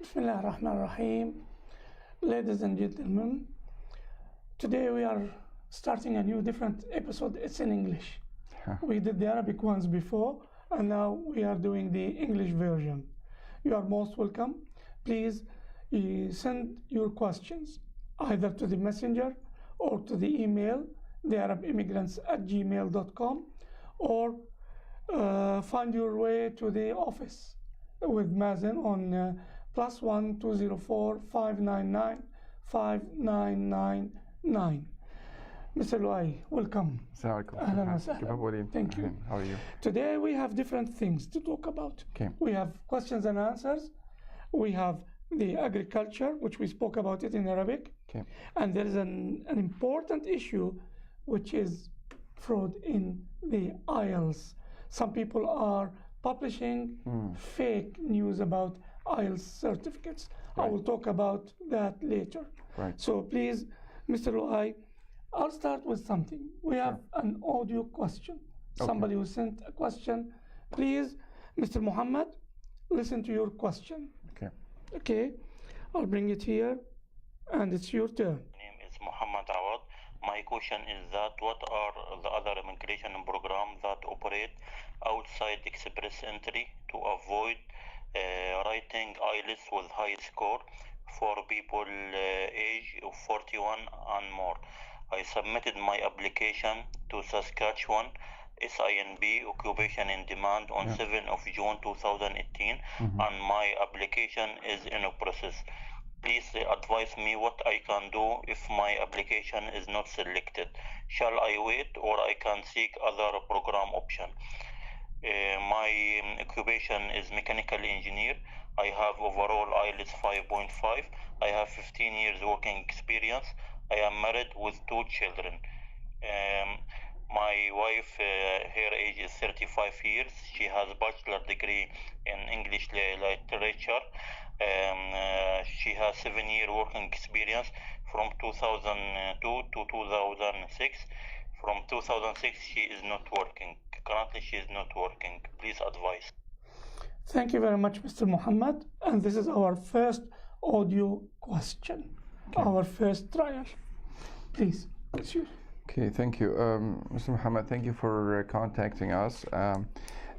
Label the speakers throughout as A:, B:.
A: Bismillah ar-Rahman ar-Rahim. Ladies and gentlemen, today we are starting a new different episode. It's in English. We did the Arabic ones before, and now we are doing the English version. You are most welcome. Please send your questions either to the messenger or to the email, thearabimmigrants@gmail.com, or find your way to the office with Mazen on +1 204 599 5999. Mr. Louay, welcome. Thank you.
B: How are you?
A: Today we have different things to talk about.
B: Okay.
A: We have questions and answers. We have the agriculture, which we spoke about it in Arabic.
B: Okay.
A: And there is an important issue, which is fraud in the IELTS. Some people are publishing fake news about IELTS certificates.
B: Right.
A: I will talk about that later.
B: Right.
A: So please, Mr. Louay, I'll start with something. We have an audio question.
B: Okay.
A: Somebody who sent a question. Please, Mr. Muhammad, listen to your question.
B: Okay.
A: Okay, I'll bring it here, and it's your turn.
C: My name is Muhammad Awad. My question is that what are the other immigration programs that operate outside express entry to avoid writing IELTS with high score for people age of 41 and more? I submitted my application to Saskatchewan SINB Occupation in Demand on 7 of June 2018 and my application is in a process. Please advise me what I can do if my application is not selected. Shall I wait or I can seek other program option? My occupation is mechanical engineer. I have overall IELTS 5.5. I have 15 years working experience. I am married with 2 children. My wife, her age is 35 years. She has a bachelor degree in English literature. She has 7-year working experience from 2002 to 2006. From 2006, she is not working. Currently, she is not working. Please advise.
A: Thank you very much, Mr. Muhammad. And this is our first audio question, our first trial. Please, it's yours.
B: Okay, thank you, Mr. Muhammad. Thank you for contacting us.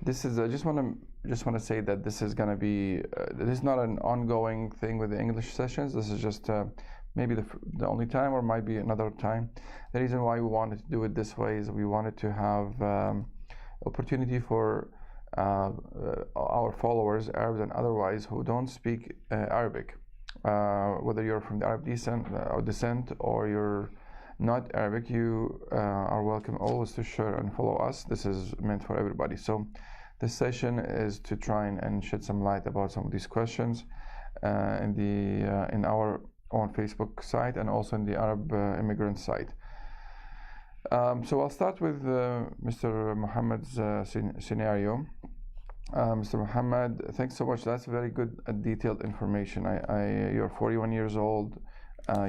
B: This is I just want to say that this is going to be this is not an ongoing thing with the English sessions. This is just maybe the only time, or might be another time. The reason why we wanted to do it this way is we wanted to have opportunity for our followers, Arabs and otherwise, who don't speak Arabic, whether you're from the Arab descent or you're not Arabic, you are welcome always to share and follow us. This is meant for everybody. So this session is to try and shed some light about some of these questions in our own Facebook site and also in the Arab immigrant site. So I'll start with Mr. Muhammad's scenario. Mr. Muhammad, thanks so much. That's very good detailed information. You're 41 years old.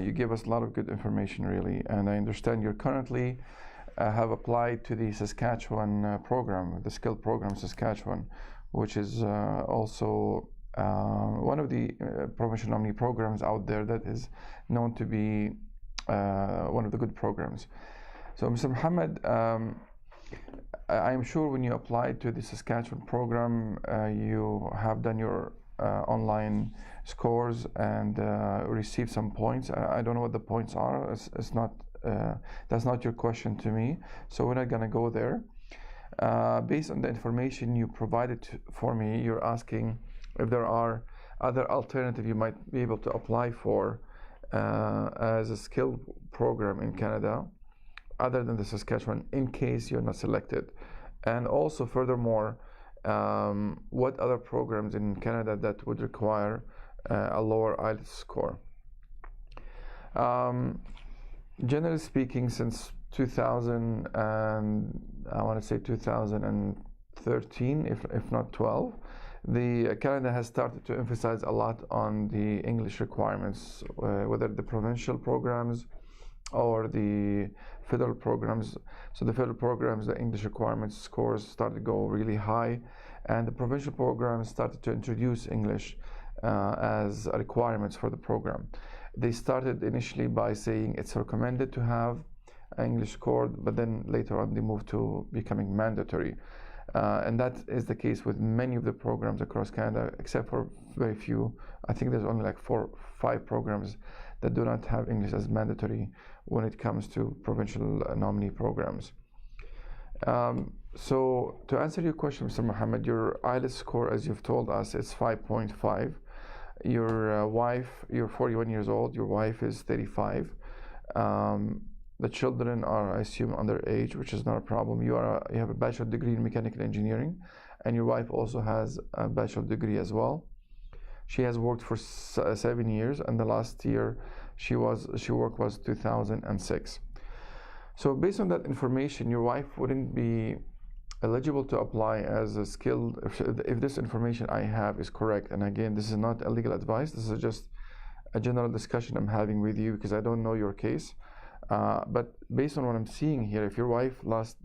B: You gave us a lot of good information, really, and I understand you're currently have applied to the Saskatchewan program, the skilled program Saskatchewan, which is also one of the provincial nominee programs out there that is known to be one of the good programs. So, Mr. Muhammad, I'm sure when you applied to the Saskatchewan program, you have done your online scores and received some points. I don't know what the points are. It's not that's not your question to me, so we're not going to go there. Based on the information you provided for me, you're asking if there are other alternatives you might be able to apply for as a skilled program in Canada other than the Saskatchewan, in case you're not selected. And also, furthermore, what other programs in Canada that would require a lower IELTS score? Generally speaking, since 2000 and I want to say 2013, if not 12, the Canada has started to emphasize a lot on the English requirements, whether the provincial programs or the federal programs. So the federal programs, the English requirements scores started to go really high, and the provincial programs started to introduce English as requirements for the program. They started initially by saying it's recommended to have an English score, but then later on they moved to becoming mandatory. And that is the case with many of the programs across Canada, except for very few. I think there's only like 4 or 5 programs that do not have English as mandatory when it comes to provincial nominee programs. So to answer your question, Mr. Mohammed, your IELTS score, as you've told us, is 5.5. Your wife, you're 41 years old, your wife is 35. The children are, I assume, underage, which is not a problem. You have a bachelor degree in mechanical engineering, and your wife also has a bachelor degree as well. She has worked for 7 years, and the last year she worked was 2006. So based on that information, your wife wouldn't be eligible to apply as a skilled, if this information I have is correct. And again, this is not a legal advice, this is just a general discussion I'm having with you because I don't know your case. But based on what I'm seeing here, if your wife last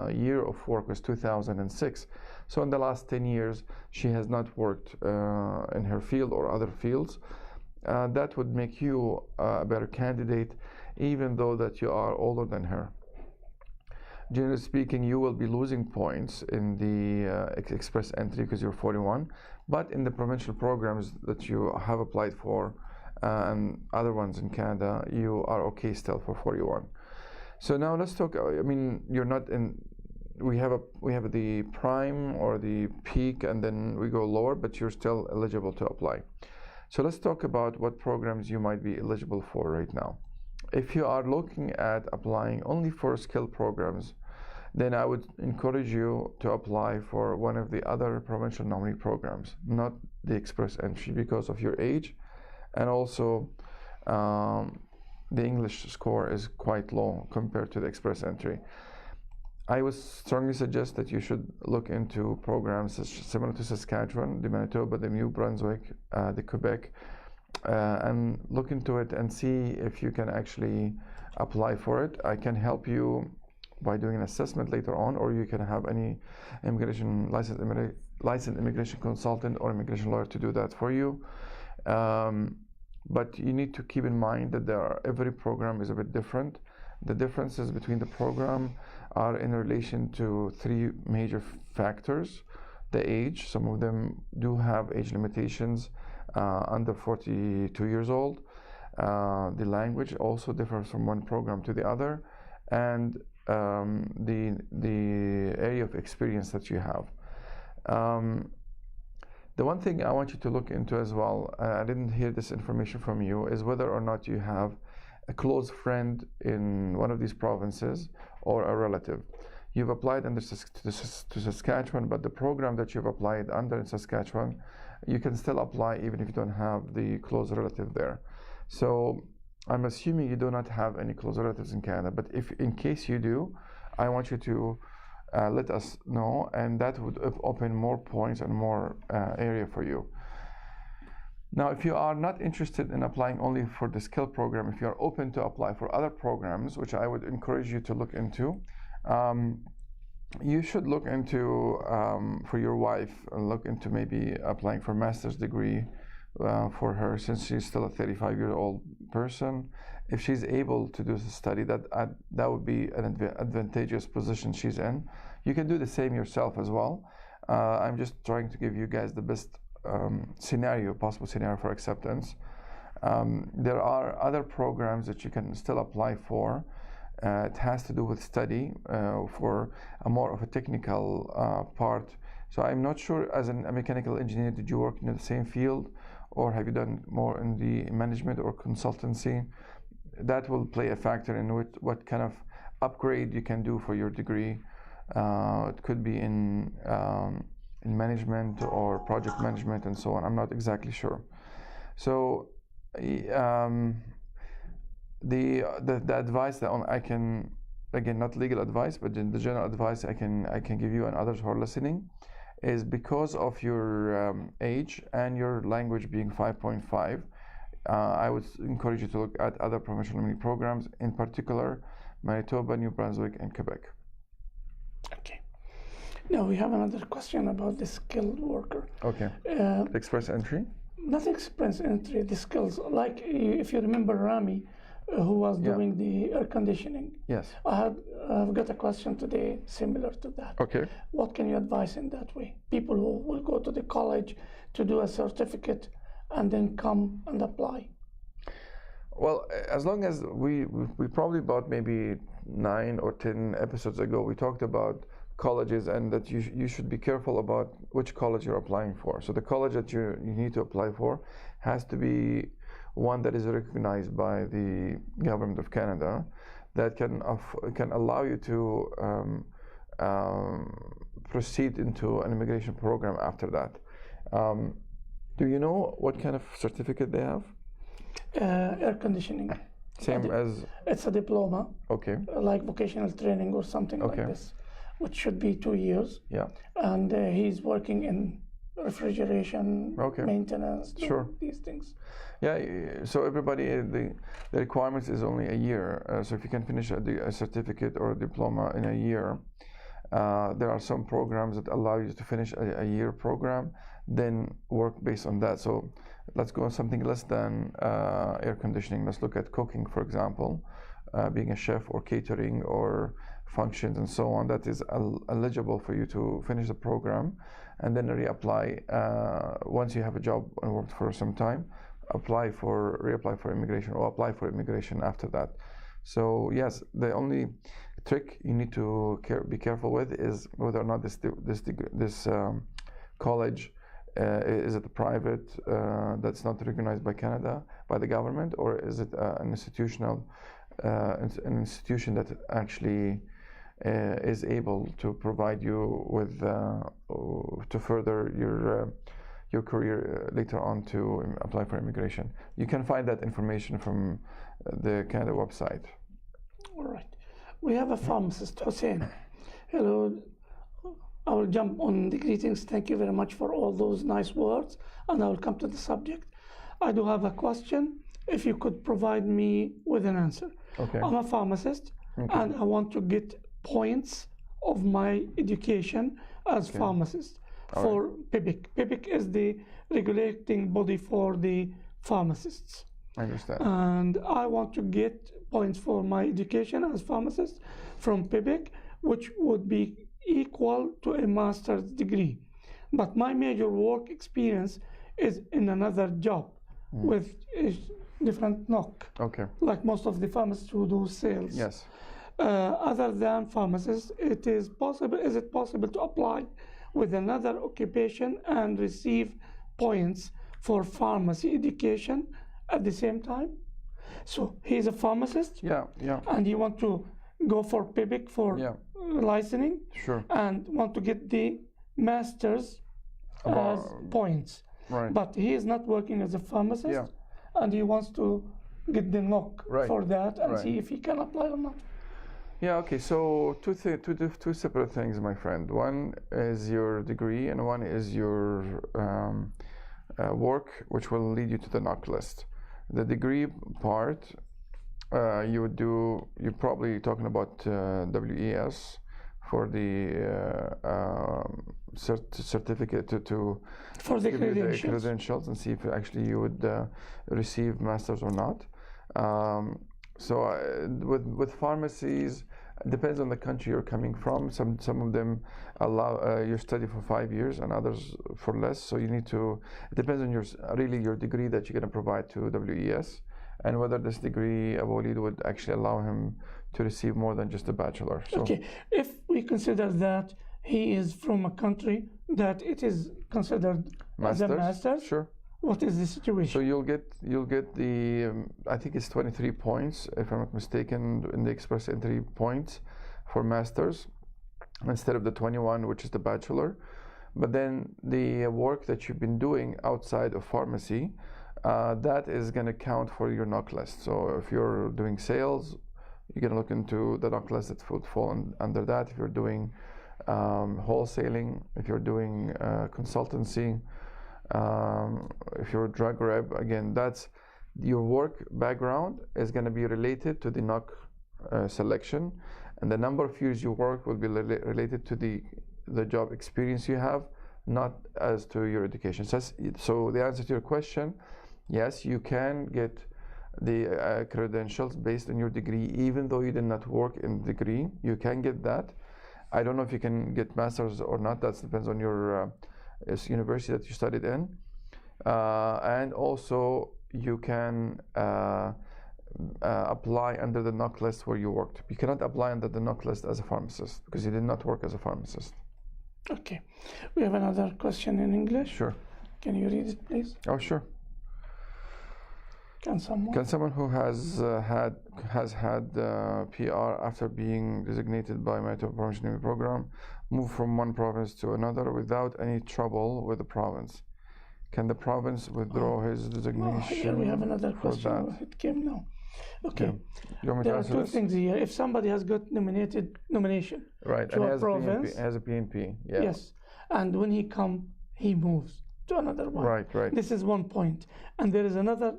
B: year of work was 2006, so in the last 10 years she has not worked in her field or other fields, that would make you a better candidate, even though that you are older than her. Generally speaking, you will be losing points in the express entry because you're 41, but in the provincial programs that you have applied for and other ones in Canada, you are okay still for 41. So now let's talk. I mean, you're not in. We have the prime or the peak, and then we go lower, but you're still eligible to apply. So let's talk about what programs you might be eligible for right now. If you are looking at applying only for skill programs, then I would encourage you to apply for one of the other provincial nominee programs, not the express entry, because of your age, and also the English score is quite low compared to the express entry. I would strongly suggest that you should look into programs similar to Saskatchewan, the Manitoba, the New Brunswick, the Quebec, and look into it and see if you can actually apply for it. I can help you by doing an assessment later on, or you can have any licensed immigration consultant or immigration lawyer to do that for you. But you need to keep in mind that every program is a bit different. The differences between the program are in relation to 3 major factors. The age, some of them do have age limitations, under 42 years old. The language also differs from one program to the other, and the area of experience that you have. The one thing I want you to look into as well, I didn't hear this information from you, is whether or not you have a close friend in one of these provinces or a relative. You've applied to Saskatchewan, but the program that you've applied under in Saskatchewan, you can still apply even if you don't have the close relative there. So I'm assuming you do not have any close relatives in Canada, but if in case you do, I want you to let us know, and that would open more points and more area for you. Now, if you are not interested in applying only for the skill program, if you are open to apply for other programs, which I would encourage you to look into, you should look into, for your wife, look into maybe applying for a master's degree for her, since she's still a 35-year-old person. If she's able to do the study, that would be an advantageous position she's in. You can do the same yourself as well. I'm just trying to give you guys the best possible scenario for acceptance. There are other programs that you can still apply for. It has to do with study for a more of a technical part. So I'm not sure, as a mechanical engineer, did you work in the same field, or have you done more in the management or consultancy? That will play a factor in what kind of upgrade you can do for your degree. It could be in management or project management and so on. I'm not exactly sure. So the advice that I can, again, not legal advice, but the general advice I can give you and others who are listening, is because of your age and your language being 5.5, I would encourage you to look at other provincial nominee programs, in particular Manitoba, New Brunswick, and Quebec.
A: Okay. Now we have another question about the skilled worker.
B: Okay. Express entry?
A: Not express entry, the skills. Like if you remember Rami, who was doing the air conditioning.
B: Yes.
A: I've got a question today similar to that.
B: Okay.
A: What can you advise in that way? People who will go to the college to do a certificate and then come and apply.
B: Well, as long as we probably about maybe 9 or 10 episodes ago, we talked about colleges and that you should be careful about which college you're applying for. So the college that you need to apply for has to be one that is recognized by the government of Canada, that can allow you to proceed into an immigration program after that. Do you know what kind of certificate they have?
A: Air conditioning.
B: Same as?
A: It's a diploma.
B: Okay.
A: Like vocational training or something like this, which should be 2 years.
B: Yeah.
A: And he's working in refrigeration, maintenance, these things.
B: Yeah, so everybody, the requirements is only a year. So if you can finish a certificate or a diploma in a year, there are some programs that allow you to finish a year program, then work based on that. So let's go on something less than air conditioning. Let's look at cooking, for example, being a chef or catering or functions and so on. That is eligible for you to finish the program and then reapply once you have a job and worked for some time. Reapply for immigration or apply for immigration after that. So yes, the only trick you need to be careful with is whether or not this college is it a private that's not recognized by Canada, by the government, or is it an institution that actually is able to provide you with to further your career later on to apply for immigration. You can find that information from the Canada website.
A: All right. We have a pharmacist, Hussein. Hello. I will jump on the greetings. Thank you very much for all those nice words, and I will come to the subject. I do have a question. If you could provide me with an answer.
B: Okay.
A: I'm a pharmacist, and I want to get points of my education as pharmacist. For PIBIC. PIBIC is the regulating body for the pharmacists.
B: I understand.
A: And I want to get points for my education as pharmacist from PIBIC, which would be equal to a master's degree. But my major work experience is in another job with a different knock.
B: Okay.
A: Like most of the pharmacists who do sales.
B: Yes.
A: Other than pharmacists, is it possible to apply with another occupation and receive points for pharmacy education at the same time? So he's a pharmacist.
B: Yeah.
A: And he want to go for PIBIC for licensing.
B: Sure.
A: And want to get the master's as points.
B: Right.
A: But he is not working as a pharmacist, and he wants to get the knock for that and see if he can apply or not.
B: Yeah, okay, so two separate things, my friend. One is your degree and one is your work, which will lead you to the knock list. The degree part, you're probably talking about WES for the certificate
A: for the
B: credentials and see if actually you would receive masters or not. So with pharmacies, it depends on the country you're coming from. Some of them allow you study for 5 years and others for less. So you need to, it depends on your degree that you're going to provide to WES and whether this degree Abu Walid would actually allow him to receive more than just a bachelor. So,
A: okay, if we consider that he is from a country that it is considered as a master's,
B: sure.
A: What is the situation?
B: So you'll get the I think it's 23 points if I'm not mistaken in the express entry points for masters instead of the 21 which is the bachelor. But then the work that you've been doing outside of pharmacy, that is going to count for your knock list. So if you're doing sales, you're going to look into the knock list that would fall under that. If you're doing wholesaling, if you're doing consultancy, if you're a drug rep, again, that's your work background is going to be related to the knock selection, and the number of years you work will be related to the the job experience you have, not as to your education. So the answer to your question, yes, you can get the credentials based on your degree, even though you did not work in the degree. You can get that. I don't know if you can get master's or not. That depends on your university that you studied in. And also you can apply under the NOC list where you worked. You cannot apply under the NOC list as a pharmacist because you did not work as a pharmacist.
A: Okay. We have another question in English.
B: Sure.
A: Can you read it, please?
B: Oh, sure.
A: Can
B: someone who has had PR after being designated by Manitoba Promotion Program move from one province to another without any trouble with the province? Can the province withdraw his designation?
A: Here we have another question. It came now. Okay. There are two things here. If somebody has got nomination
B: right,
A: to
B: and
A: a province,
B: has a PNP, yeah.
A: Yes, and when he moves to another one.
B: Right.
A: This is one point. And there is another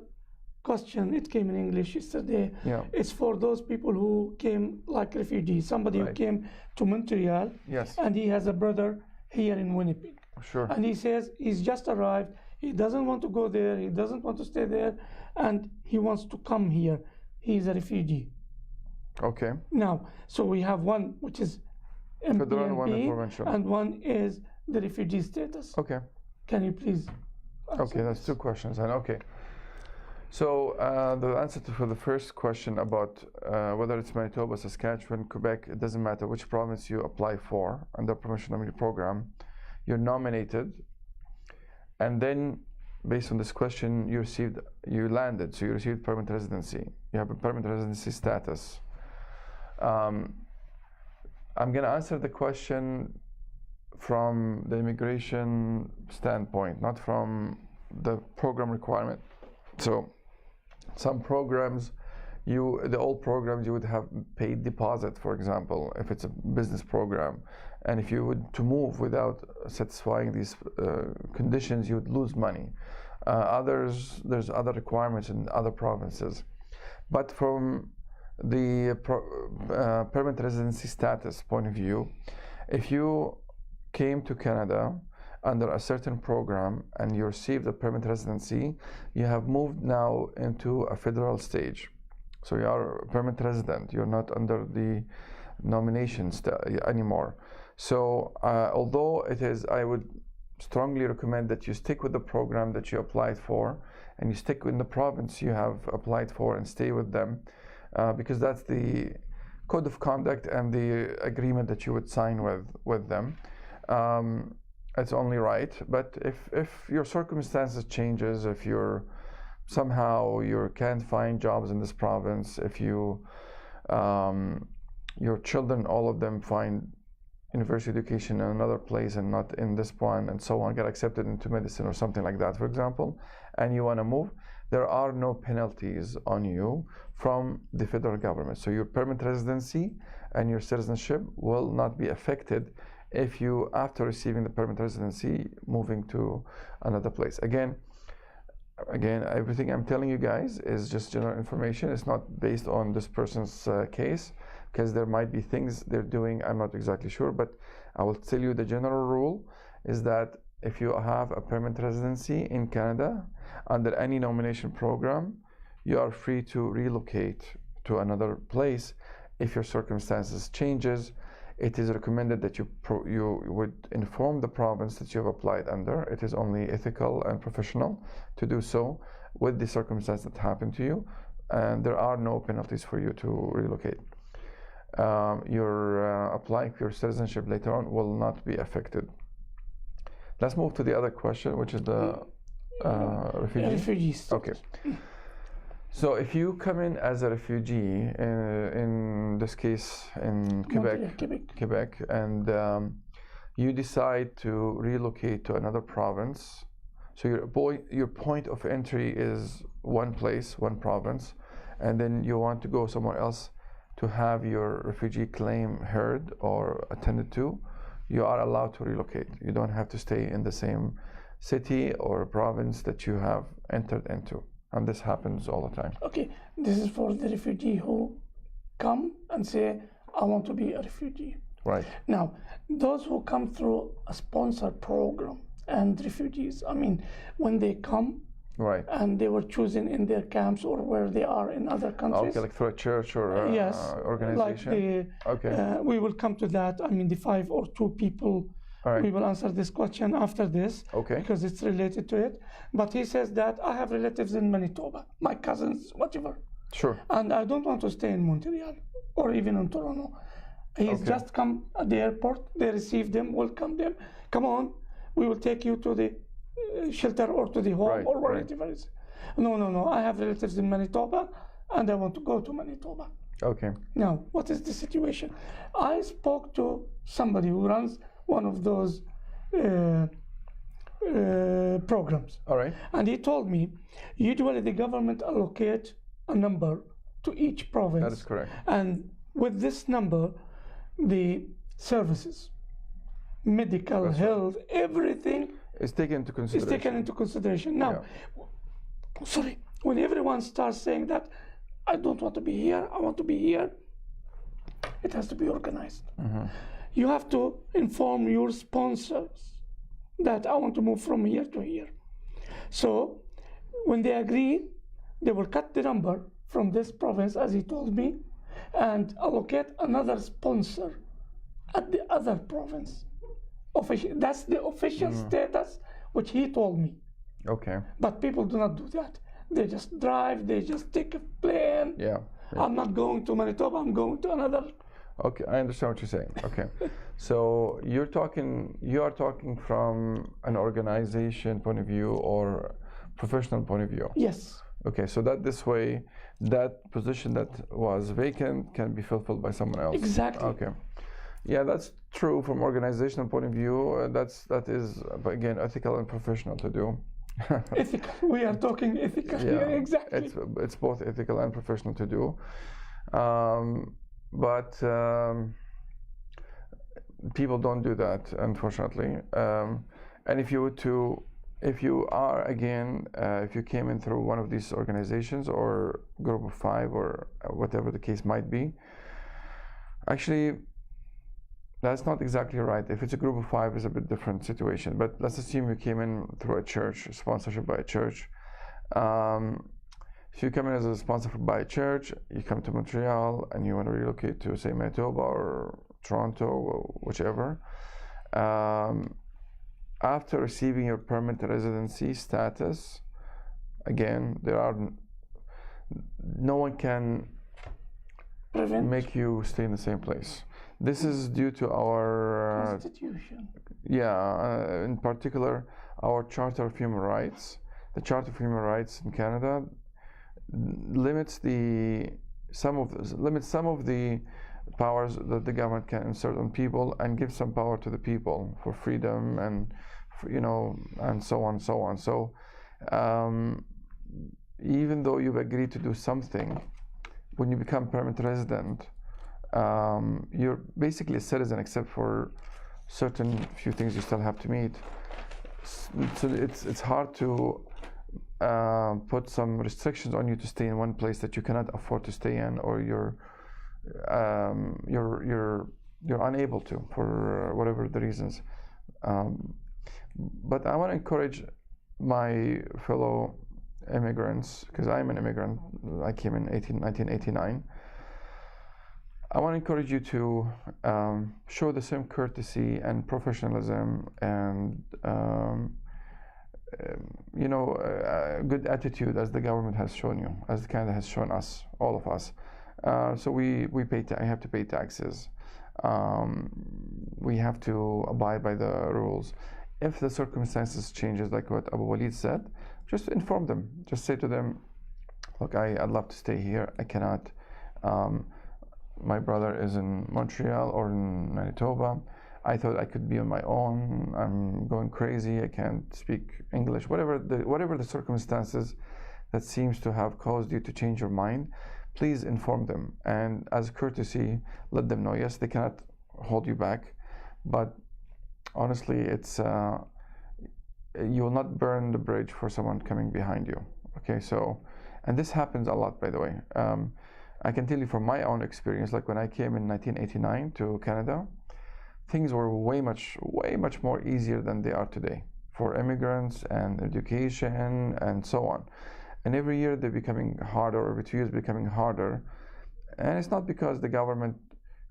A: question. It came in English yesterday.
B: Yeah.
A: It's for those people who came like refugees. Somebody who came to Montreal.
B: Yes.
A: And he has a brother here in Winnipeg.
B: Sure.
A: And he says he's just arrived. He doesn't want to go there. He doesn't want to stay there, and he wants to come here. He's a refugee.
B: Okay.
A: Now, so we have one which is
B: federal, one
A: MPNP,
B: provincial,
A: and one is the refugee status.
B: Okay.
A: Can you please answer
B: Okay, that's two questions. And okay. So the answer for the first question about whether it's Manitoba, Saskatchewan, Quebec, it doesn't matter which province you apply for under provincial nominee program, you're nominated, and then based on this question you landed, so you received permanent residency. You have a permanent residency status. I'm going to answer the question from the immigration standpoint, not from the program requirement. So some programs, the old programs, you would have paid deposit, for example, if it's a business program. And if you would to move without satisfying these conditions, you would lose money. There's other requirements in other provinces. But from the permanent residency status point of view, if you came to Canada under a certain program and you received a permanent residency, you have moved now into a federal stage. So you are a permanent resident. You're not under the nomination anymore. So although it is, I would strongly recommend that you stick with the program that you applied for, and you stick in the province you have applied for and stay with them, because that's the code of conduct and the agreement that you would sign with them. It's only right. But if your circumstances changes, if you're somehow you can't find jobs in this province, if you your children, all of them, find university education in another place and not in this one, and so on, get accepted into medicine or something like that, for example, and you want to move, there are no penalties on you from the federal government. So your permanent residency and your citizenship will not be affected if you, after receiving the permanent residency, moving to another place. Again, everything I'm telling you guys is just general information. It's not based on this person's case, because there might be things they're doing I'm not exactly sure, but I will tell you the general rule is that if you have a permanent residency in Canada under any nomination program, you are free to relocate to another place. If your circumstances changes, it is recommended that you would inform the province that you have applied under. It is only ethical and professional to do so with the circumstance that happened to you, and there are no penalties for you to relocate. Your applying for your citizenship later on will not be affected. Let's move to the other question, which is the
A: refugees.
B: Okay. So if you come in as a refugee, in this case in Quebec, and you decide to relocate to another province, so your point of entry is one place, one province, and then you want to go somewhere else to have your refugee claim heard or attended to, you are allowed to relocate. You don't have to stay in the same city or province that you have entered into. And this happens all the time.
A: Okay, this is for the refugee who come and say, I want to be a refugee.
B: Right.
A: Now, those who come through a sponsored program and refugees, I mean, when they come,
B: right,
A: and they were chosen in their camps or where they are in other countries.
B: Okay, like through a church or
A: yes,
B: organization.
A: Like
B: okay.
A: We will come to that. I mean, the 5 or 2 people.
B: All right.
A: We will answer this question after this.
B: Okay.
A: Because it's related to it. But he says that I have relatives in Manitoba, my cousins, whatever.
B: Sure.
A: And I don't want to stay in Montreal or even in Toronto. He's just come at the airport. They received him, welcomed him. Come on, we will take you to the shelter or to the home or whatever it is. No. I have relatives in Manitoba and I want to go to Manitoba.
B: Okay.
A: Now, what is the situation? I spoke to somebody who runs one of those programs.
B: All right.
A: And he told me, usually the government allocate a number to each province.
B: That is correct.
A: And with this number, the services, medical, health, everything
B: is taken into consideration.
A: Now, sorry, when everyone starts saying that, I don't want to be here, I want to be here, it has to be organized.
B: Mm-hmm.
A: You have to inform your sponsors that I want to move from here to here. So when they agree, they will cut the number from this province, as he told me, and allocate another sponsor at the other province. That's the official status which he told me.
B: Okay.
A: But people do not do that. They just drive, they just take a plane.
B: Yeah.
A: I'm not going to Manitoba, I'm going to another.
B: Okay, I understand what you're saying. Okay. So you are talking from an organization point of view or professional point of view.
A: Yes.
B: Okay, so that this way, that position that was vacant can be fulfilled by someone else.
A: Exactly.
B: Okay. Yeah, that's true from organizational point of view. That is again ethical and professional to do.
A: Ethical. We are talking ethical.
B: Yeah,
A: exactly.
B: It's both ethical and professional to do. But people don't do that, unfortunately. And if you came in through one of these organizations or group of 5 or whatever the case might be, actually, that's not exactly right. If it's a group of 5, it's a bit different situation. But let's assume you came in through a church, sponsorship by a church. If you come in as a sponsor by a church, you come to Montreal and you want to relocate to, say, Manitoba or Toronto or whichever. After receiving your permanent residency status, again, no one can make you stay in the same place. This is due to our
A: Constitution.
B: In particular, our Charter of Human Rights. The Charter of Human Rights in Canada limits some of the powers that the government can insert on people and give some power to the people for freedom and and so on and so on. So even though you've agreed to do something, when you become permanent resident, you're basically a citizen except for certain few things you still have to meet. So it's hard to put some restrictions on you to stay in one place that you cannot afford to stay in, or you're unable to for whatever the reasons. But I want to encourage my fellow immigrants, because I'm an immigrant. I came in 1989. I want to encourage you to show the same courtesy and professionalism and a good attitude as the government has shown you, as Canada has shown us, all of us. So I have to pay taxes. We have to abide by the rules. If the circumstances changes, like what Abu Walid said, just inform them. Just say to them, look, I'd love to stay here. I cannot. My brother is in Montreal or in Manitoba. I thought I could be on my own. I'm going crazy. I can't speak English. Whatever the circumstances that seems to have caused you to change your mind, please inform them. And as courtesy, let them know. Yes, they cannot hold you back, but honestly, it's you will not burn the bridge for someone coming behind you. Okay, so, and this happens a lot, by the way. I can tell you from my own experience, like when I came in 1989 to Canada, things were way much more easier than they are today for immigrants and education and so on. And every year they're becoming harder, every 2 years becoming harder. And it's not because the government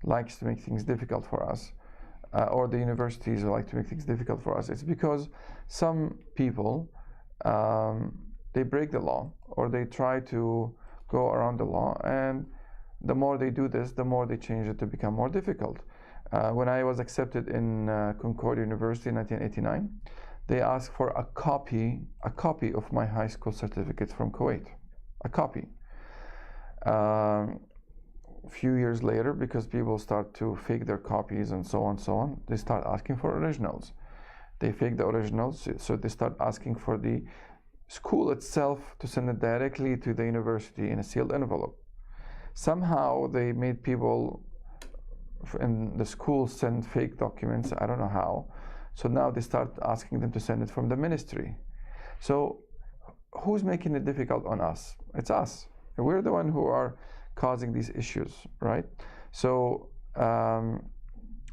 B: likes to make things difficult for us, or the universities like to make things difficult for us. It's because some people, they break the law, or they try to go around the law, and the more they do this, the more they change it to become more difficult. When I was accepted in Concordia University in 1989, they asked for a copy of my high school certificate from Kuwait, a copy. A few years later, because people start to fake their copies and so on, they start asking for originals. They fake the originals, so they start asking for the school itself to send it directly to the university in a sealed envelope. Somehow they made people in the school send fake documents, I don't know how. So now they start asking them to send it from the ministry. So who's making it difficult on us? It's us. We're the one who are causing these issues, right? So, and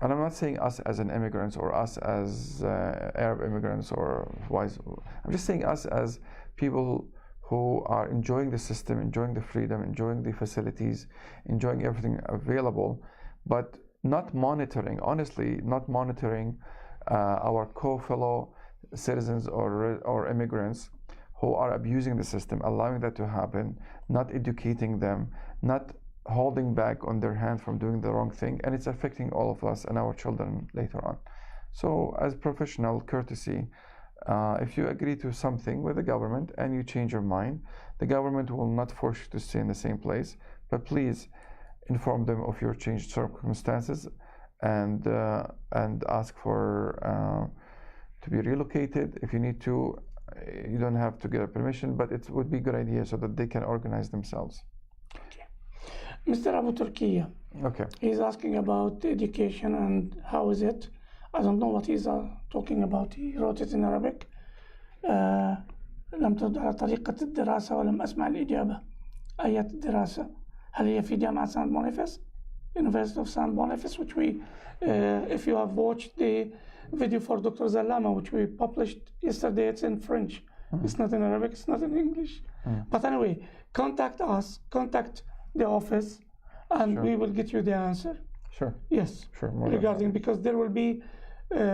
B: I'm not saying us as an immigrants or us as Arab immigrants or wise. I'm just saying us as people who are enjoying the system, enjoying the freedom, enjoying the facilities, enjoying everything available, but not monitoring, honestly, not monitoring our co-fellow citizens or immigrants who are abusing the system, allowing that to happen, not educating them, not holding back on their hand from doing the wrong thing, and it's affecting all of us and our children later on. So as professional courtesy, if you agree to something with the government and you change your mind, the government will not force you to stay in the same place, but please inform them of your changed circumstances and ask for to be relocated. If you need to, you don't have to get a permission, but it would be a good idea so that they can organize themselves.
A: Okay. Mr. Abu Turkiya,
B: okay,
A: he's asking about education and how is it. I don't know what he's talking about. He wrote it in Arabic. لم ترد على طريقة الدراسة ولم أسمع الإجابة. أية الدراسة؟ هل هي في جامعة سان بونيفاس? University of San Boniface, which we, if you have watched the video for Dr. Zalama, which we published yesterday, it's in French. It's not in Arabic, it's not in English. But anyway, contact us, contact the office, and we will get you the answer.
B: Sure.
A: Yes.
B: Sure.
A: Regarding, because there will be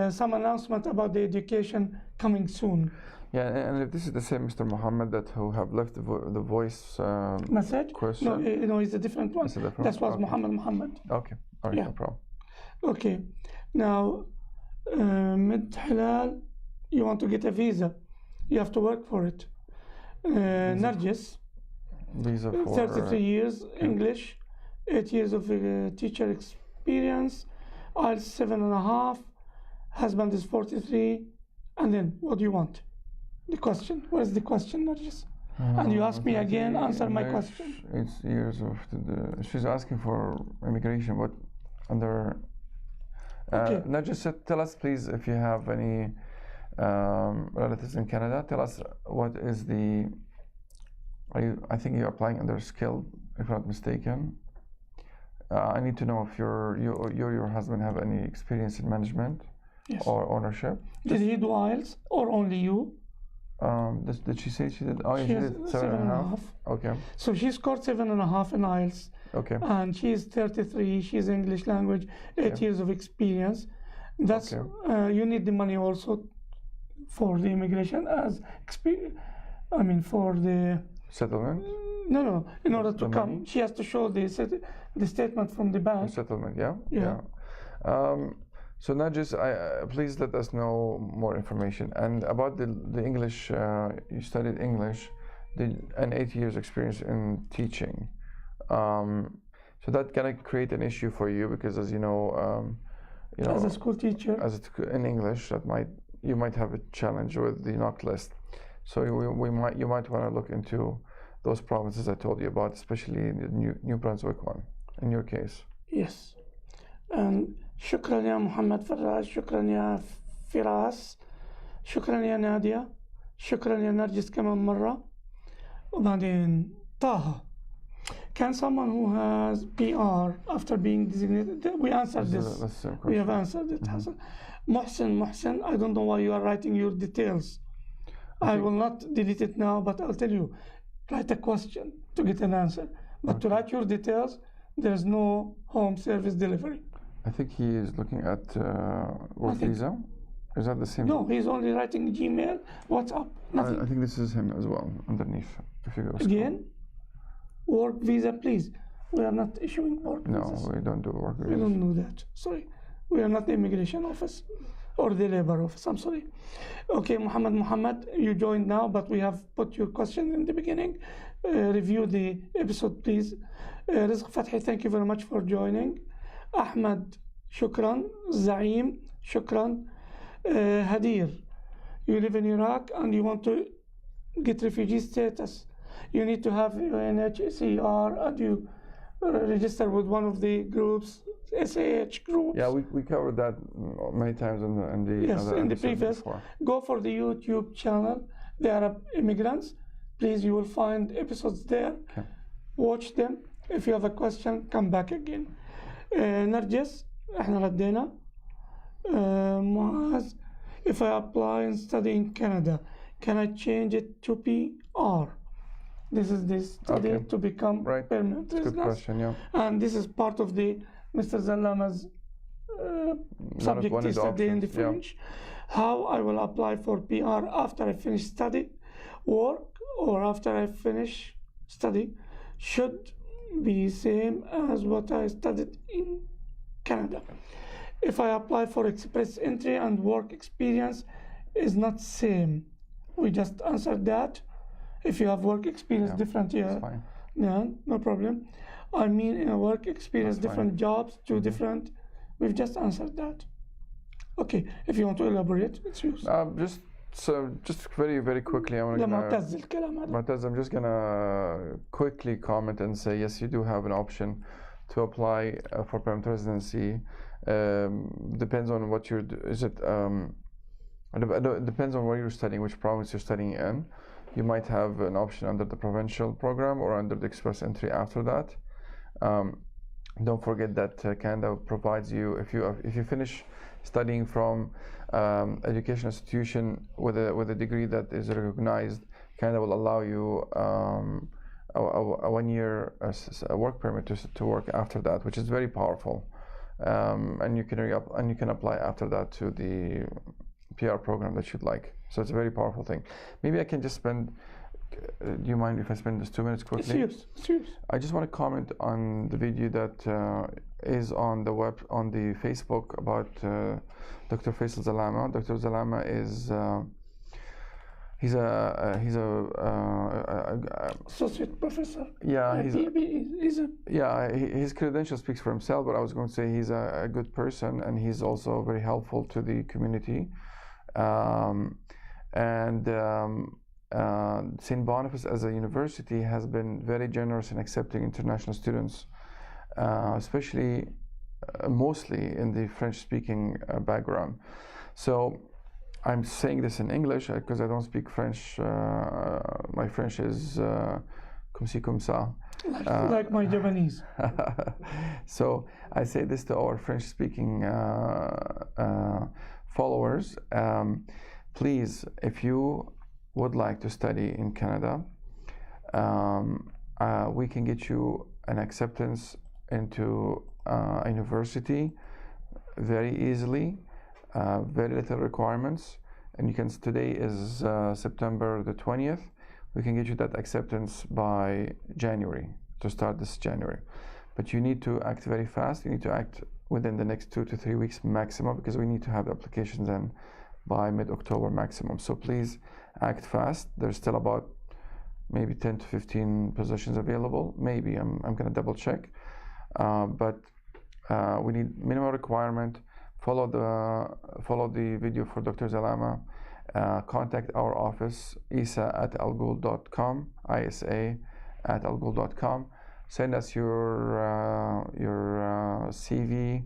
A: some announcement about the education coming soon.
B: Yeah, and if this is the same Mr. Muhammad who have left the voice
A: message
B: question.
A: No, it's a different one. That was okay. Muhammad.
B: Okay, all right, no problem.
A: Okay, now Mid Halal, you want to get a visa, you have to work for it. Nargis,
B: visa for
A: 33 years, English, 8 years of teacher experience, IELTS 7.5, husband is 43, and then what do you want? The question. What is the question, Nargis? And you ask me again, answer my question.
B: It's years of she's asking for immigration, what under
A: okay.
B: Nargis, tell us please if you have any relatives in Canada. Tell us what is the I think you're applying under skilled, if I'm not mistaken. I need to know if your husband have any experience in management or ownership.
A: Did he do IELTS or only you?
B: Did she say she did? Oh,
A: she
B: did 7.5. Okay.
A: So she scored 7.5 in IELTS.
B: Okay.
A: And she's 33. She's English language, 8 years of experience. That's you need the money also for the immigration as for the
B: settlement.
A: No. In order to come, money? She has to show the statement from the bank.
B: The settlement. Yeah. So Nargis, please let us know more information. And about the English, you studied English, and 8 years experience in teaching. So that's gonna create an issue for you because, as you know,
A: as a school teacher,
B: in English, you might have a challenge with the knock list. So you might want to look into those provinces I told you about, especially the New Brunswick one, in your case.
A: Yes. And شكرا يا محمد فراج، شكرا يا فراس، شكرا يا نادية، شكرا يا نرجس كمان مرة. وبعدين طه. Can someone who has PR after being designated? We answered this. We have answered it, Hassan. Mohsen, I don't know why you are writing your details. I will not delete it now, but I'll tell you, write a question to get an answer. But to write your details, there's no home service delivery.
B: I think he is looking at work visa. Is that the same?
A: No, he's only writing Gmail, WhatsApp, nothing.
B: I think this is him as well, underneath. If you go
A: Again, work visa, please. We are not issuing work visas.
B: No, we don't do work visas.
A: We don't do that, sorry. We are not the immigration office or the labor office, I'm sorry. Okay, Muhammad, you joined now, but we have put your question in the beginning. Review the episode, please. Rizq Fathi, thank you very much for joining. Ahmad, shukran. Zaim, shukran. Hadir, you live in Iraq and you want to get refugee status. You need to have UNHCR and you register with one of the groups, SAH groups.
B: Yeah, we covered that many times in the
A: previous.
B: Before.
A: Go for the YouTube channel, the Arab Immigrants. Please, you will find episodes there.
B: Okay.
A: Watch them. If you have a question, come back again. Narjis, احنا ردينا. Muaz, if I apply and study in Canada, can I change it to PR? This is the study to become permanent resident.
B: Good question, yeah.
A: And this is part of the Mr. Zalama's subject yesterday in the French. Yeah. How I will apply for PR after I finish study, work, or after I finish study should be same as what I studied in Canada. If I apply for express entry and work experience is not same. We just answered that. If you have work experience different,
B: fine.
A: Yeah, no problem. I mean, in a work experience, different jobs, two different. We've just answered that. Okay, if you want to elaborate, it's yours.
B: Just very, very quickly, Mu'taz, I'm just gonna quickly comment and say yes, you do have an option to apply for permanent residency. Depends on what you're. It depends on where you're studying, which province you're studying in. You might have an option under the provincial program or under the express entry after that. Don't forget that Canada provides you, if you finish studying from education institution with a degree that is recognized, Canada will allow you a 1 year work permit to work after that, which is very powerful. And you can apply after that to the PR program that you'd like. So it's a very powerful thing. Maybe I can just spend. Do you mind if I spend just 2 minutes quickly?
A: It's yours.
B: I just want to comment on the video that is on the Facebook about Dr. Faisal Zalama. Dr. Zalama is he's a
A: associate professor.
B: Yeah, his credential speaks for himself. But I was going to say he's a good person and he's also very helpful to the community. St. Boniface as a university has been very generous in accepting international students, especially mostly in the French-speaking background. So I'm saying this in English because I don't speak French. My French is comme ci comme ça.
A: Like my Japanese.
B: So I say this to our French-speaking followers. Please, if you would like to study in Canada, we can get you an acceptance into a university very easily, very little requirements, and you can. Today is September the 20th. We can get you that acceptance by January, to start this January. But you need to act very fast. You need to act within the next 2 to 3 weeks maximum, because we need to have the applications in by mid-October maximum. So please act fast. There's still about maybe 10 to 15 positions available. Maybe, I'm going to double check. But we need minimum requirement. Follow the video for Dr. Zalama. Contact our office, isa@alghoul.com, isa@alghoul.com. Send us your CV,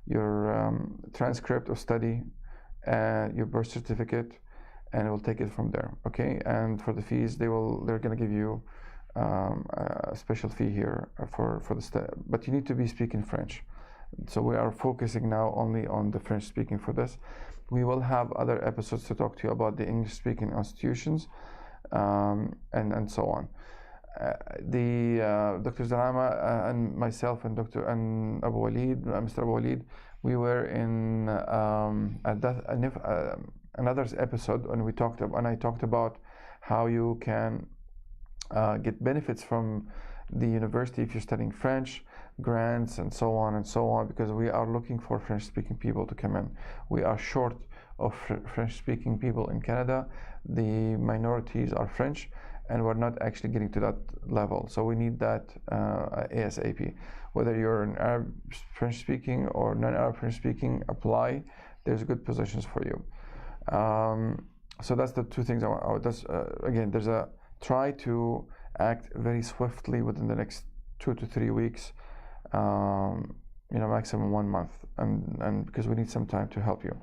B: your transcript of study, your birth certificate, and we'll take it from there. Okay. And for the fees, they're going to give you a special fee here for the but you need to be speaking French. So we are focusing now only on the French speaking for this. We will have other episodes to talk to you about the English speaking institutions and so on. Dr. Zalama and myself and Mr. Abu Walid, we were in another episode and I talked about how you can get benefits from the university if you're studying French, grants and so on, because we are looking for French-speaking people to come in. We are short of French-speaking people in Canada. The minorities are French, and we're not actually getting to that level. So we need that ASAP. Whether you're an Arab French-speaking or non-Arab French-speaking, apply. There's good positions for you. So that's the two things I want. Again, there's a try to act very swiftly within the next 2 to 3 weeks, maximum 1 month, and because we need some time to help you.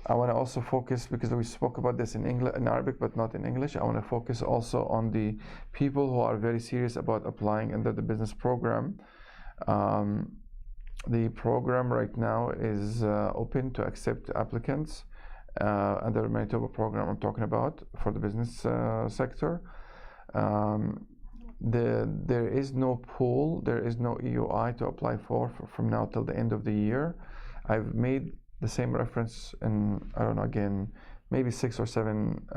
B: I want to also focus, because we spoke about this in Arabic but not in English, I want to focus also on the people who are very serious about applying under the business program. The program right now is open to accept applicants under the Manitoba program I'm talking about for the business sector. There is no pool, there is no EUI to apply for from now till the end of the year. I've made the same reference in, I don't know, again, maybe 6 or 7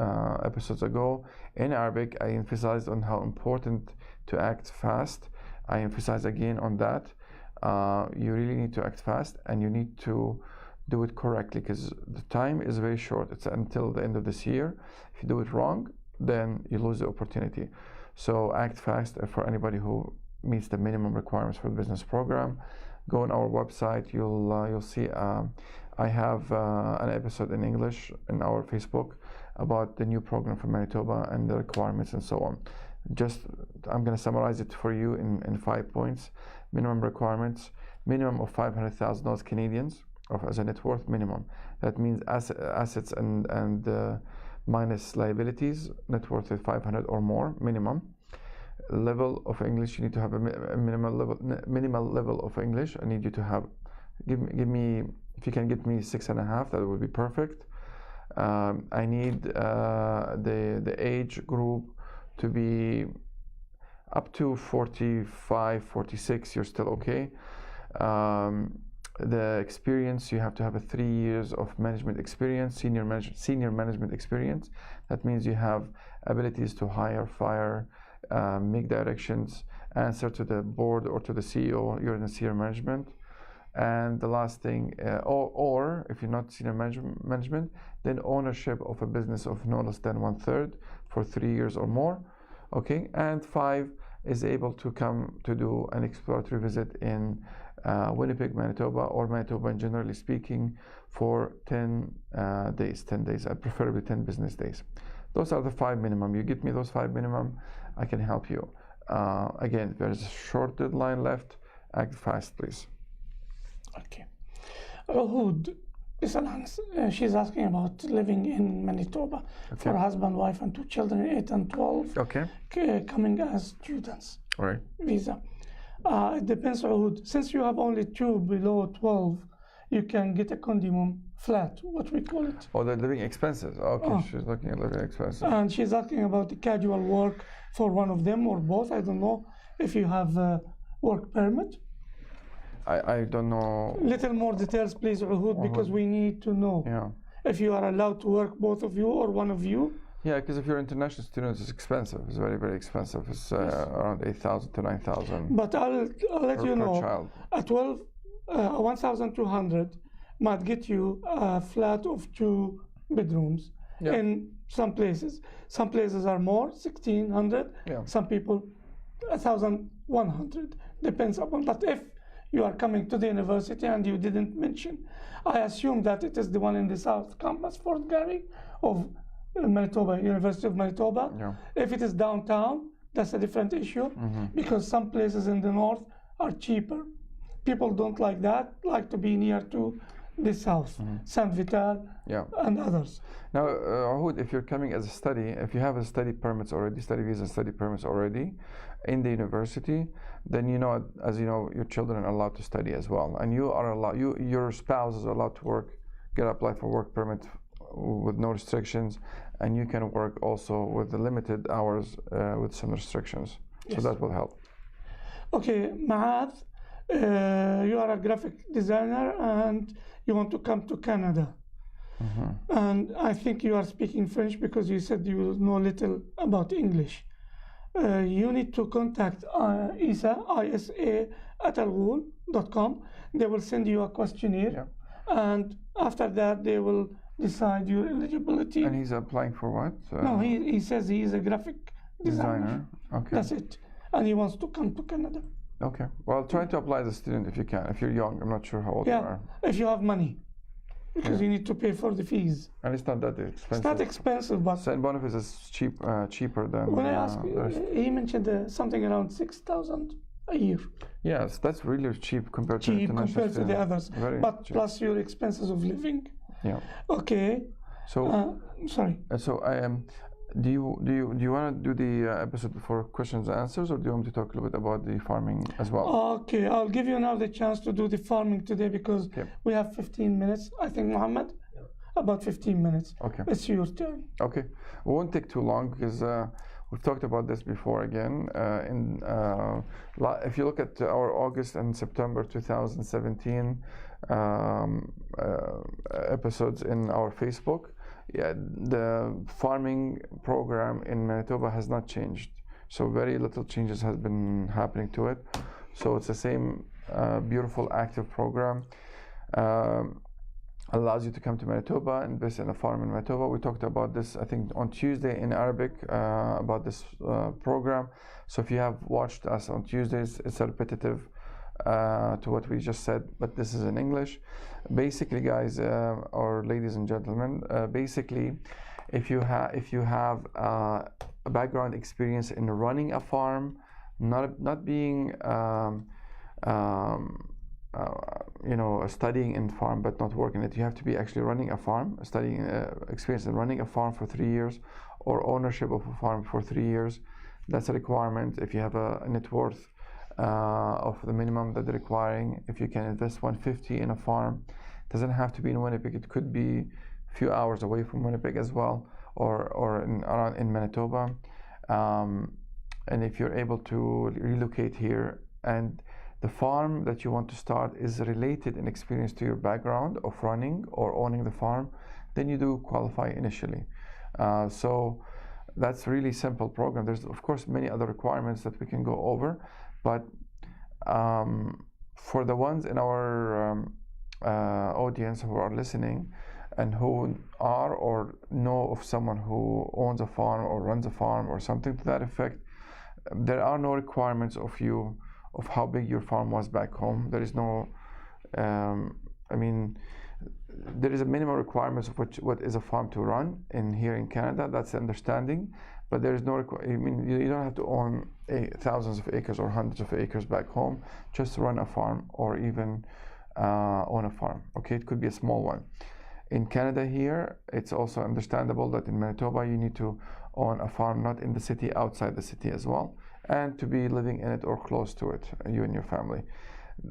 B: episodes ago. In Arabic, I emphasized on how important to act fast. I emphasize again on that. You really need to act fast, and you need to do it correctly, because the time is very short. It's until the end of this year. If you do it wrong, then you lose the opportunity. So act fast for anybody who meets the minimum requirements for the business program. Go on our website. You'll see I have an episode in English in our Facebook about the new program for Manitoba and the requirements and so on. I'm going to summarize it for you in 5 points. Minimum requirements: minimum of $500,000 Canadians as a net worth minimum. That means assets and minus liabilities, net worth of 500 or more minimum. Level of English: you need to have a minimal level of English. I need you to have, give me, if you can get me 6.5, that would be perfect. I need the age group to be up to 45, 46, you're still okay. The experience, you have to have 3 years of management experience, senior management experience. That means you have abilities to hire, fire, make directions, answer to the board or to the CEO. You're in the senior management. And the last thing, or if you're not senior management, then ownership of a business of no less than 1/3 for 3 years or more. Okay. And 5 is able to come to do an exploratory visit in Winnipeg, Manitoba, or Manitoba generally speaking, for 10 days, and preferably 10 business days. Those are the 5 minimum. You give me those 5 minimum, I can help you. Again, there's a short deadline left. Act fast, please.
A: Okay. Uhud, she's asking about living in Manitoba for husband, wife, and 2 children, 8 and 12, coming as students.
B: All right.
A: Visa. It depends, Uhud. Since you have only 2 below 12, you can get a condominium flat, what we call it.
B: Oh, the living expenses. Okay, she's looking at living expenses.
A: And she's asking about the casual work for one of them or both. I don't know if you have a work permit.
B: I don't know.
A: Little more details, please, Uhud, because we need to know if you are allowed to work, both of you or one of you.
B: Yeah, because if you're international students, it's expensive. It's very, very expensive. It's around 8,000 to 9,000.
A: But I'll let you know.
B: Child.
A: At 12, 1,200 might get you a flat of 2 bedrooms in some places. Some places are more, 1,600. Some people, 1,100. Depends upon. But if you are coming to the university and you didn't mention, I assume that it is the one in the South Campus, Fort Garry of Manitoba, University of Manitoba. If it is downtown, that's a different issue, because some places in the north are cheaper. People don't like that, like to be near to this house, San Vital, and others.
B: Now, Ahoud, if you're coming as a study, if you have a study permits already, study visa, study permits already in the university, then as you know, your children are allowed to study as well, and you are allowed, your spouse is allowed to work, apply for work permit with no restrictions, and you can work also with the limited hours with some restrictions. Yes. So that will help.
A: Okay, Maad, you are a graphic designer and you want to come to Canada. And I think you are speaking French because you said you know little about English. You need to contact ISA at الغول.com. They will send you a questionnaire, and after that they will decide your eligibility.
B: And he's applying for what?
A: No, he says he is a graphic designer.
B: Okay.
A: That's it. And he wants to come to Canada.
B: Okay. Well, try to apply as a student if you can. If you're young, I'm not sure how old you are.
A: If you have money. Because you need to pay for the fees.
B: And it's not that expensive.
A: It's not expensive, but
B: St. Boniface is cheaper than.
A: When I asked, he mentioned something around 6,000 a year.
B: Yes, that's really cheap compared to
A: the others. But
B: cheap.
A: Plus your expenses of living.
B: Yeah.
A: Okay.
B: So
A: sorry.
B: So I am. Do you want to do the episode for questions and answers, or do you want me to talk a little bit about the farming as well?
A: Okay, I'll give you now the chance to do the farming today because we have 15 minutes. I think, Muhammad, about 15 minutes.
B: Okay.
A: It's your turn.
B: Okay. We won't take too long because we've talked about this before again. If you look at our August and September 2017 episodes in our Facebook, the farming program in Manitoba has not changed. So very little changes has been happening to it. So it's the same beautiful active program. Allows you to come to Manitoba and invest in a farm in Manitoba. We talked about this, I think, on Tuesday in Arabic about this program. So if you have watched us on Tuesdays, it's repetitive to what we just said, but this is in English. Basically, guys, or ladies and gentlemen, basically, if you have a background experience in running a farm, not being studying in farm but not working it, you have to be actually running a farm, studying experience in running a farm for 3 years, or ownership of a farm for 3 years. That's a requirement. If you have a net worth of the minimum that they're requiring, if you can invest $150 in a farm, it doesn't have to be in Winnipeg. It could be a few hours away from Winnipeg as well, or in Manitoba. And if you're able to relocate here, and the farm that you want to start is related in experience to your background of running or owning the farm, then you do qualify initially. So that's a really simple program. There's of course many other requirements that we can go over, but for the ones in our audience who are listening and who are or know of someone who owns a farm or runs a farm or something to that effect, there are no requirements of how big your farm was back home. There is no, there is a minimum requirements of what is a farm to run here in Canada. That's the understanding, but there is no you don't have to own thousands of acres or hundreds of acres back home just to run a farm or even own a farm. Okay, it could be a small one. In Canada here, it's also understandable that in Manitoba you need to own a farm not in the city, outside the city as well, and to be living in it or close to it, you and your family.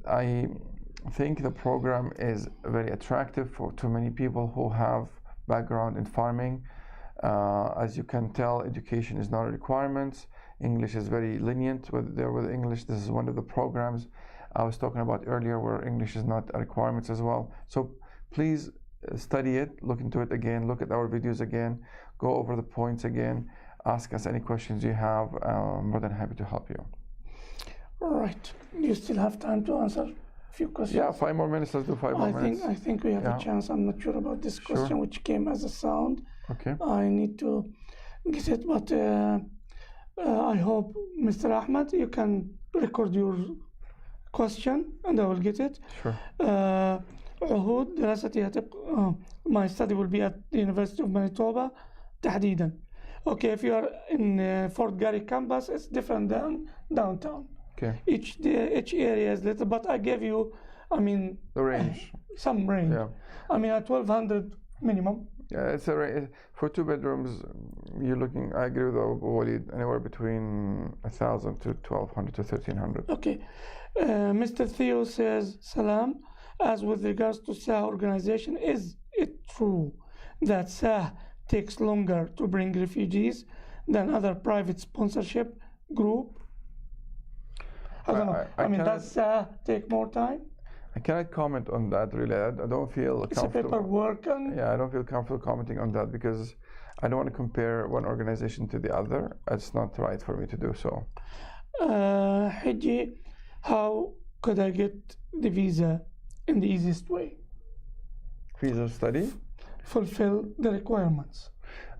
B: I think the program is very attractive to many people who have background in farming. As you can tell, education is not a requirement. English is very lenient with English. This is one of the programs I was talking about earlier where English is not a requirement as well. So please study it, look into it again, look at our videos again, go over the points again, ask us any questions you have. I'm more than happy to help you.
A: All right. You still have time to answer a few questions?
B: Yeah, 5 more minutes. Let's do 5 more minutes.
A: I think we have a chance. I'm not sure about this question, which came as a sound.
B: Okay.
A: I need to get it, but I hope, Mr. Ahmed, you can record your question and I will get it.
B: Sure.
A: عهود دراستي my study will be at the University of Manitoba تحديدا. Okay, if you are in Fort Garry campus, it's different than downtown.
B: Okay.
A: Each area is little, but I gave you I mean,
B: the range.
A: Some range.
B: Yeah.
A: I mean, at 1,200 minimum.
B: Yeah, it's for 2 bedrooms. You're looking. I agree with Walid. Anywhere between 1,000 to 1,200 to 1,300.
A: Okay. Mr. Theo says, Salam. As with regards to SAH organization, is it true that SAH takes longer to bring refugees than other private sponsorship group? I don't know. I mean, does SAH take more time?
B: I cannot comment on that really. I don't feel
A: It's
B: comfortable.
A: a paperwork.
B: Yeah, I don't feel comfortable commenting on that because I don't want to compare one organization to the other. It's not right for me to do so.
A: Hiji, how could I get the visa in the easiest way?
B: Visa study?
A: Fulfill the requirements.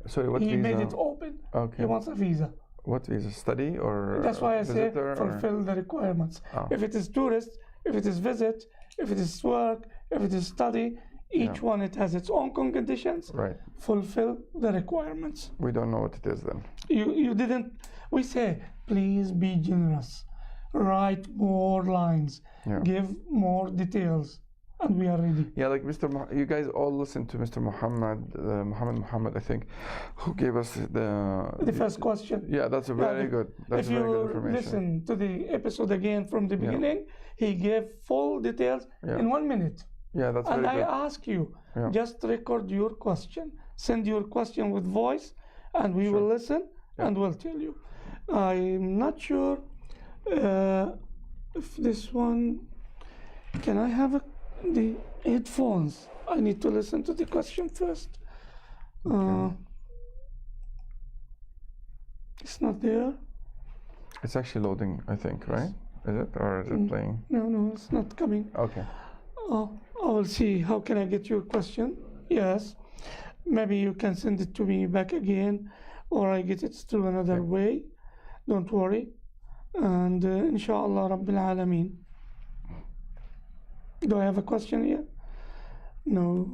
B: Sorry, what visa?
A: He made it open.
B: Okay.
A: He wants a visa.
B: What visa? Study or
A: That's why I say
B: visitor
A: fulfill the requirements.
B: Oh.
A: If it is tourist, if it is visit, if it is work, if it is study, each one it has its own conditions.
B: Right.
A: Fulfill the requirements.
B: We don't know what it is then.
A: You didn't. We say, please be generous. Write more lines.
B: Yeah.
A: Give more details. And we are ready.
B: Yeah, like you guys all listen to Mr. Muhammad, I think, who gave us
A: The first question.
B: Yeah, that's very good. That's
A: if
B: very good
A: you
B: information.
A: listen to the episode again from the beginning, he gave full details in 1 minute.
B: Yeah, that's
A: and
B: very good.
A: And I ask you, just record your question. Send your question with voice, and we will listen and we'll tell you. I'm not sure if this one, can I have the headphones? I need to listen to the question first.
B: Okay.
A: It's not there.
B: It's actually loading, I think, right? Is it? Or is it playing?
A: No, it's not coming.
B: Okay.
A: Oh, I will see. How can I get your question? Yes. Maybe you can send it to me back again, or I get it through another way. Don't worry. And inshallah Rabbil Alameen. Do I have a question here? No.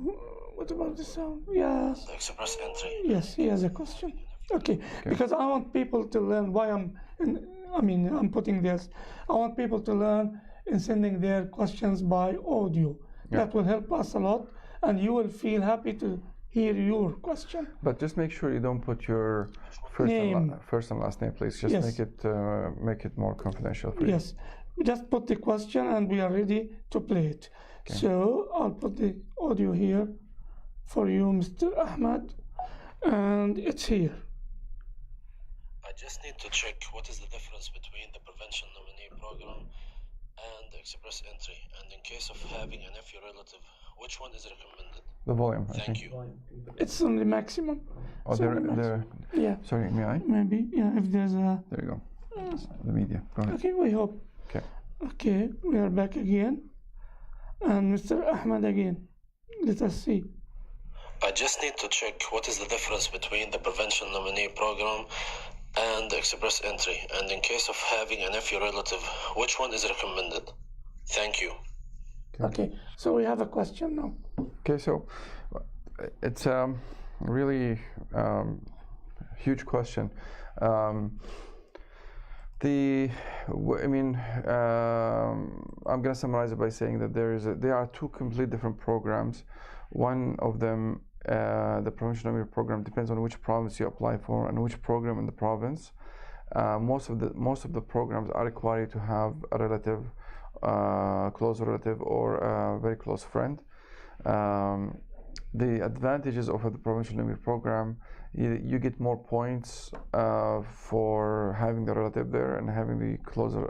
A: What about the sound? Yes.
D: The express entry.
A: Yes, he has a question. Okay. Because I want people to learn why I'm putting this. I want people to learn in sending their questions by audio. That will help us a lot, and you will feel happy to hear your question.
B: But just make sure you don't put your first and last name, please. Just make it more confidential for you.
A: Yes. Just put the question and we are ready to play it. Okay. So I'll put the audio here for you, Mr. Ahmad, and it's here.
D: I just need to check what is the difference between the prevention nominee program and the express entry, and in case of having a nephew relative, which one is recommended?
B: The volume.
D: Thank you.
A: It's on the maximum.
B: Oh,
A: yeah.
B: Sorry, may I?
A: Maybe, yeah, if there's a...
B: There you go. The media. Go ahead.
A: Okay, we hope. Okay, we are back again. And Mr. Ahmad again. Let us see.
D: I just need to check what is the difference between the prevention nominee program and the express entry, and in case of having a nephew relative, which one is recommended? Thank you.
A: Okay, so we have a question now.
B: Okay, so it's a really huge question. I'm going to summarize it by saying that there are two completely different programs. One of them, the prevention nominee program, depends on which province you apply for and which program in the province. Most of the programs are required to have a relative, close relative, or a very close friend. The advantages of the prevention nominee program: you get more points for having the relative there and having the closer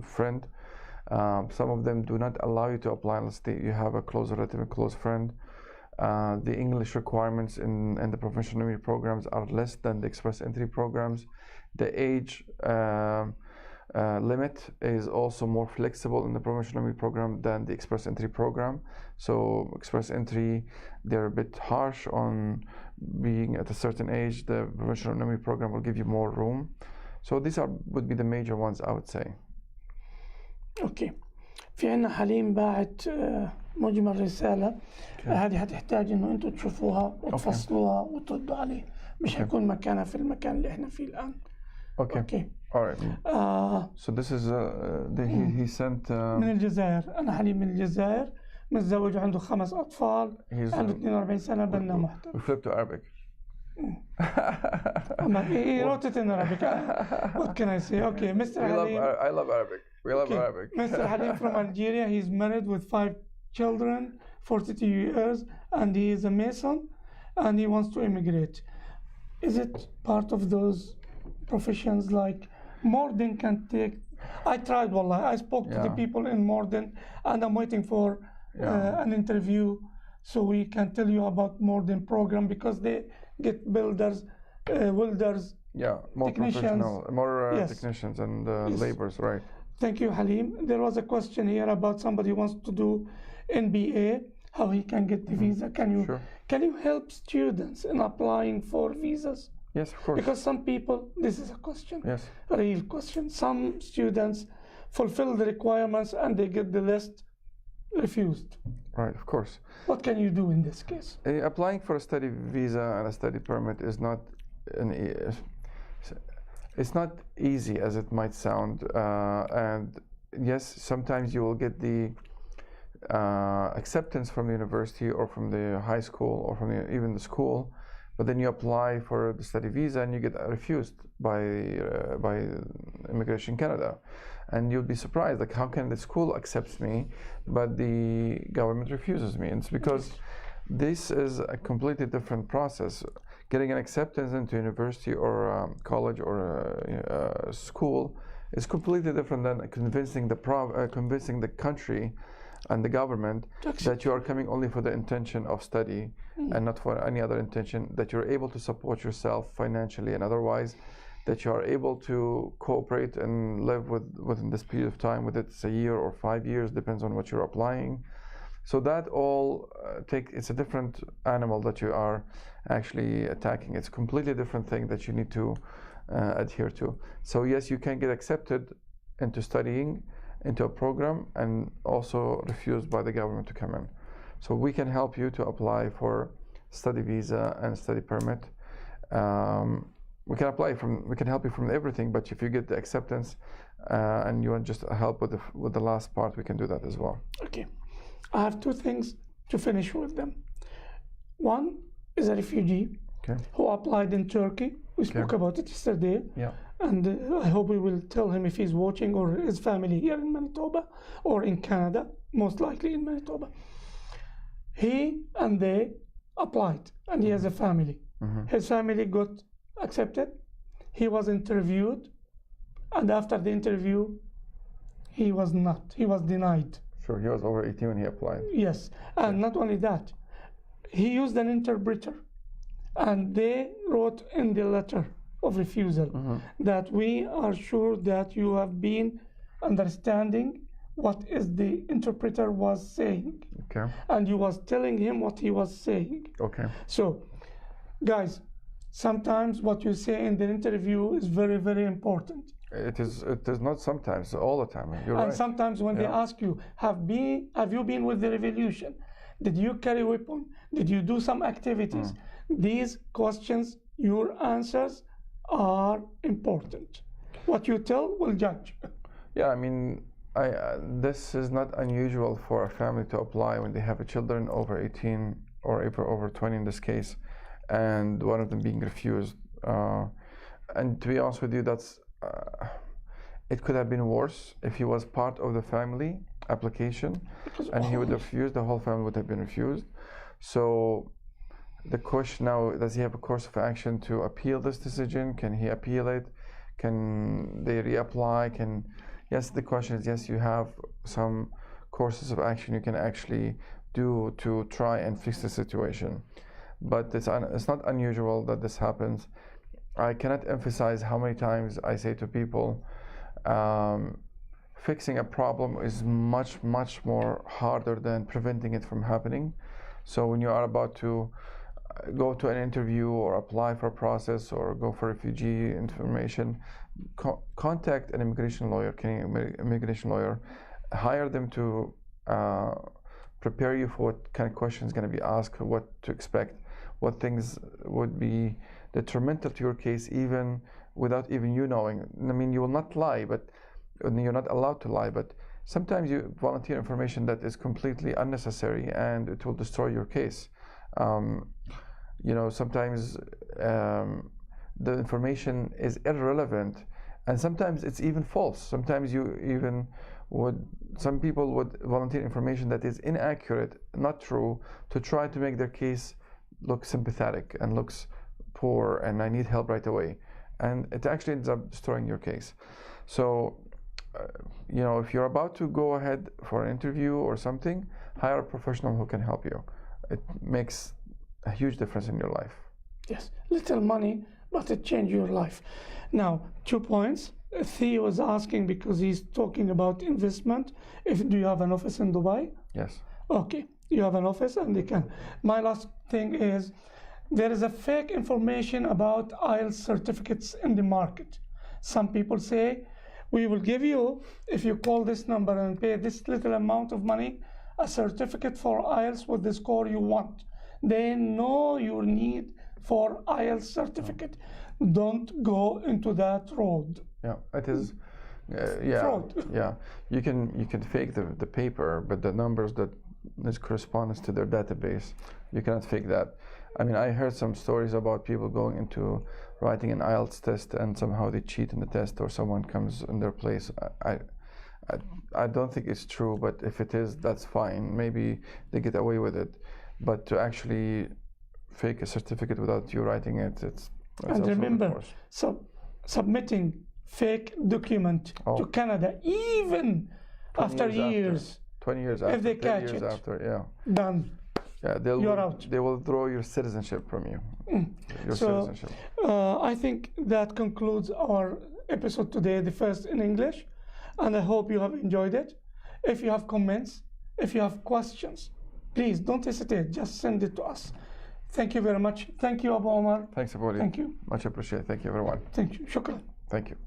B: friend. Some of them do not allow you to apply unless you have a close relative and close friend. The English requirements in the prevention nominee programs are less than the express entry programs. The age limit is also more flexible in the prevention nominee program than the express entry program. So express entry, they're a bit harsh on being at a certain age. The prevention nominee program will give you more room. So these would be the major ones, I would say.
A: اوكي. في عنا حليم باعت مجمل رسالة. هذه هتحتاج انه انتم تشوفوها وتفصلوها وتردوا عليه. مش هيكون مكانها في المكان اللي احنا فيه الان. Okay.
B: All right. So this is he sent.
A: من الجزائر. أنا حليم من الجزائر، متزوج وعنده 5 أطفال، عنده 42 سنة، بنا محترم.
B: We flip to Arabic.
A: He wrote it in Arabic. What can I say? Okay, Mr. Halim.
B: I love Arabic. We love Arabic.
A: Mr. Halim from Algeria. He's married with 5 children, 42 years, and he is a Mason, and he wants to immigrate. Is it part of those professions like Morden can take? I tried, wallah. I spoke to the people in Morden, and I'm waiting for an interview so we can tell you about Morden program, because they get builders, welders,
B: more
A: technicians.
B: Professional, more technicians and laborers, right?
A: Thank you, Halim. There was a question here about somebody who wants to do NBA, how he can get the visa. Can you help students in applying for visas?
B: Yes, of course.
A: Because some people, this is a question, a real question. Some students fulfill the requirements and they get the list refused.
B: Right, of course.
A: What can you do in this case?
B: Applying for a study visa and a study permit is not it's not easy as it might sound. And yes, sometimes you will get the acceptance from the university or from the high school or from even the school, but then you apply for the study visa and you get refused by Immigration Canada, and you'll be surprised, like, how can the school accept me but the government refuses me? And it's because this is a completely different process. Getting an acceptance into university or college or school is completely different than convincing the country and the government that you are coming only for the intention of study and not for any other intention, that you're able to support yourself financially and otherwise, that you are able to cooperate and live within this period of time, whether it's a year or 5 years, depends on what you're applying. So that all it's a different animal that you are actually attacking. It's a completely different thing that you need to adhere to. So yes, you can get accepted into studying into a program and also refused by the government to come in. So we can help you to apply for study visa and study permit. We can help you from everything, but if you get the acceptance and you want just help with the last part, we can do that as well.
A: Okay, I have 2 things to finish with them. One is a refugee who applied in Turkey. We spoke about it yesterday. And I hope we will tell him if he's watching, or his family here in Manitoba or in Canada, most likely in Manitoba. He and they applied, and he has a family. His family got accepted. He was interviewed, and after the interview, he was denied.
B: Sure, he was over 18 when he applied.
A: Yes, and not only that, he used an interpreter, and they wrote in the letter of refusal that we are sure that you have been understanding what is the interpreter was saying. And you was telling him what he was saying. So, guys, sometimes what you say in the interview is very, very important.
B: It is not sometimes, all the time. You're
A: and
B: right.
A: Sometimes when they ask you, have you been with the revolution? Did you carry weapon? Did you do some activities? These questions, your answers are important. What you tell will judge.
B: Yeah, I mean, this is not unusual for a family to apply when they have children over 18 or over 20 in this case, and one of them being refused. And to be honest with you, it could have been worse if he was part of the family application and he would have refused, the whole family would have been refused. So the question now, does he have a course of action to appeal this decision? Can he appeal it? Can they reapply? Yes, the question is, yes, you have some courses of action you can actually do to try and fix the situation. But it's not unusual that this happens. I cannot emphasize how many times I say to people, fixing a problem is much, much more harder than preventing it from happening. So when you are about to go to an interview or apply for a process or go for refugee information, contact an immigration lawyer, hire them to prepare you for what kind of questions going to be asked, what to expect, what things would be detrimental to your case, even without even you knowing. I mean, you will not lie, but you're not allowed to lie, but sometimes you volunteer information that is completely unnecessary and it will destroy your case. You know, sometimes the information is irrelevant, and sometimes it's even false. Sometimes some people would volunteer information that is inaccurate, not true, to try to make their case look sympathetic and looks poor and I need help right away. And it actually ends up destroying your case. So, you know, if you're about to go ahead for an interview or something, hire a professional who can help you. It makes a huge difference in your life.
A: Yes, little money, but it changes your life. Now, 2 points. Theo was asking, because he's talking about investment, do you have an office in Dubai?
B: Yes.
A: Okay, you have an office and they can. My last thing is, there is a fake information about IELTS certificates in the market. Some people say, we will give you, if you call this number and pay this little amount of money, a certificate for IELTS with the score you want. They know your need for IELTS certificate. Don't go into that road.
B: Yeah, it is.
A: Fraud.
B: Yeah, you can fake the paper, but the numbers that is correspondence to their database, you cannot fake that. I mean, I heard some stories about people going into writing an IELTS test and somehow they cheat in the test, or someone comes in their place. I don't think it's true, but if it is, that's fine. Maybe they get away with it. But to actually fake a certificate without you writing it, it's
A: and remember, submitting fake document to Canada, even after years.
B: 20 years after.
A: If they catch it.
B: After,
A: done.
B: Yeah,
A: you're out.
B: They will throw your citizenship from you. Citizenship.
A: I think that concludes our episode today, the first in English, and I hope you have enjoyed it. If you have comments, if you have questions, please don't hesitate, just send it to us. Thank you very much. Thank you, Abu Omar.
B: Thanks, Abu Ali.
A: Thank you.
B: Much appreciated. Thank you, everyone.
A: Thank you. Shukran.
B: Thank you.